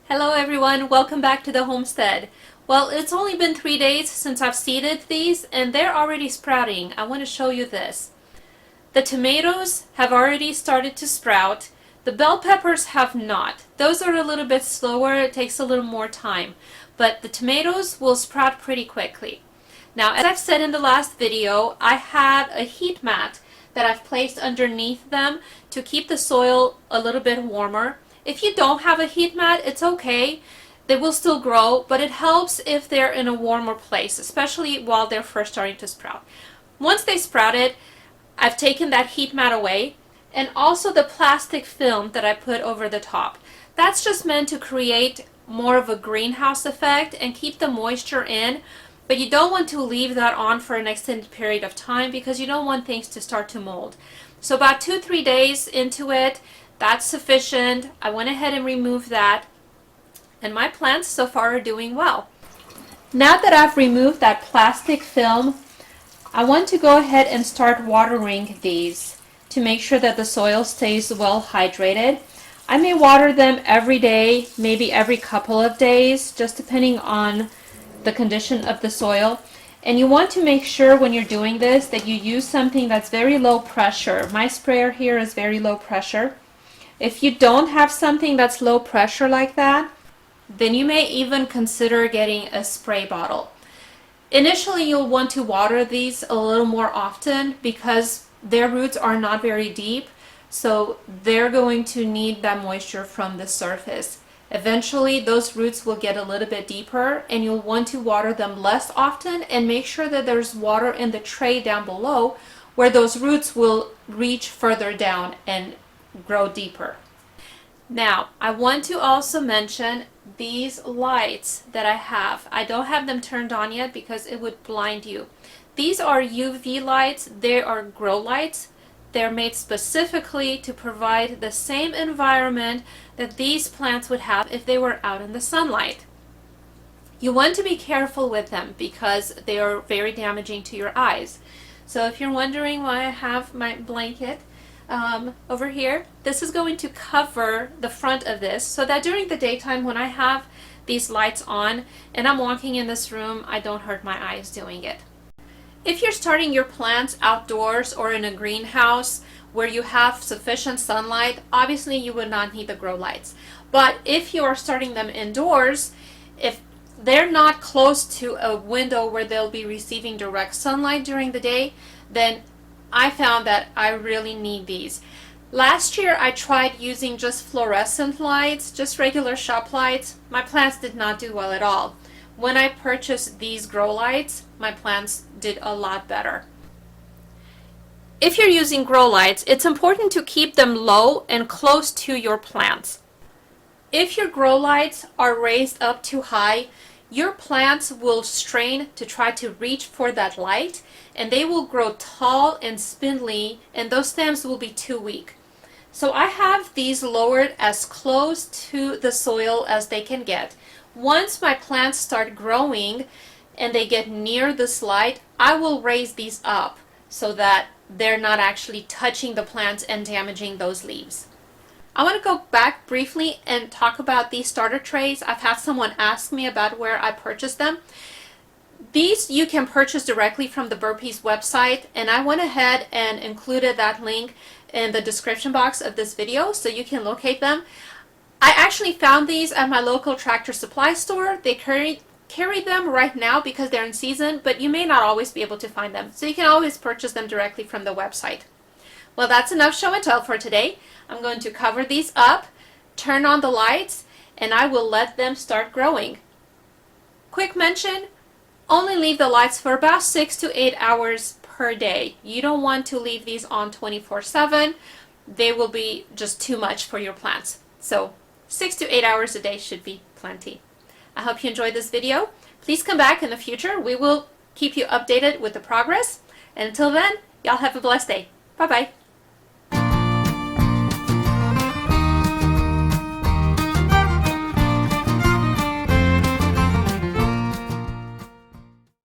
Hello everyone, welcome back to the homestead. Well, it's only been 3 days since I've seeded these and they're already sprouting. I want to show you this. The tomatoes have already started to sprout. The bell peppers have not. Those are a little bit slower, it takes a little more time. But the tomatoes will sprout pretty quickly. Now, as I've said in the last video, I had a heat mat that I've placed underneath them to keep the soil a little bit warmer. If you don't have a heat mat, it's okay. They will still grow, but it helps if they're in a warmer place, especially while they're first starting to sprout. Once they sprouted, I've taken that heat mat away, and also the plastic film that I put over the top. That's just meant to create more of a greenhouse effect and keep the moisture in, but you don't want to leave that on for an extended period of time because you don't want things to start to mold. So about 2-3 days into it, that's sufficient. I went ahead and removed that, and my plants so far are doing well. Now that I've removed that plastic film, I want to go ahead and start watering these to make sure that the soil stays well hydrated. I may water them every day, maybe every couple of days, just depending on the condition of the soil. And you want to make sure when you're doing this that you use something that's very low pressure. My sprayer here is very low pressure. If you don't have something that's low pressure like that, then you may even consider getting a spray bottle. Initially, you'll want to water these a little more often because their roots are not very deep, so they're going to need that moisture from the surface. Eventually, those roots will get a little bit deeper and you'll want to water them less often and make sure that there's water in the tray down below where those roots will reach further down and grow deeper. Now, I want to also mention these lights that I have. I don't have them turned on yet because it would blind you. These are UV lights. They are grow lights. They're made specifically to provide the same environment that these plants would have if they were out in the sunlight. You want to be careful with them because they are very damaging to your eyes. So if you're wondering why I have my blanket over here, this is going to cover the front of this so that during the daytime when I have these lights on and I'm walking in this room, I don't hurt my eyes doing it. If you're starting your plants outdoors or in a greenhouse where you have sufficient sunlight, obviously you would not need the grow lights. But if you are starting them indoors, if they're not close to a window where they'll be receiving direct sunlight during the day, then I found that I really need these. Last year I tried using just fluorescent lights, just regular shop lights. My plants did not do well at all. When I purchased these grow lights, my plants did a lot better. If you're using grow lights, it's important to keep them low and close to your plants. If your grow lights are raised up too high, your plants will strain to try to reach for that light and they will grow tall and spindly and those stems will be too weak. So I have these lowered as close to the soil as they can get. Once my plants start growing and they get near this light, I will raise these up so that they're not actually touching the plants and damaging those leaves. I want to go back briefly and talk about these starter trays. I've had someone ask me about where I purchased them. These you can purchase directly from the Burpees website, and I went ahead and included that link in the description box of this video so you can locate them. I actually found these at my local Tractor Supply store. They carry them right now because they're in season, but you may not always be able to find them. So you can always purchase them directly from the website. Well, that's enough show and tell for today. I'm going to cover these up, turn on the lights, and I will let them start growing. Quick mention, only leave the lights for about 6 to 8 hours per day. You don't want to leave these on 24/7. They will be just too much for your plants. So 6 to 8 hours a day should be plenty. I hope you enjoyed this video. Please come back in the future. We will keep you updated with the progress. And until then, y'all have a blessed day. Bye-bye.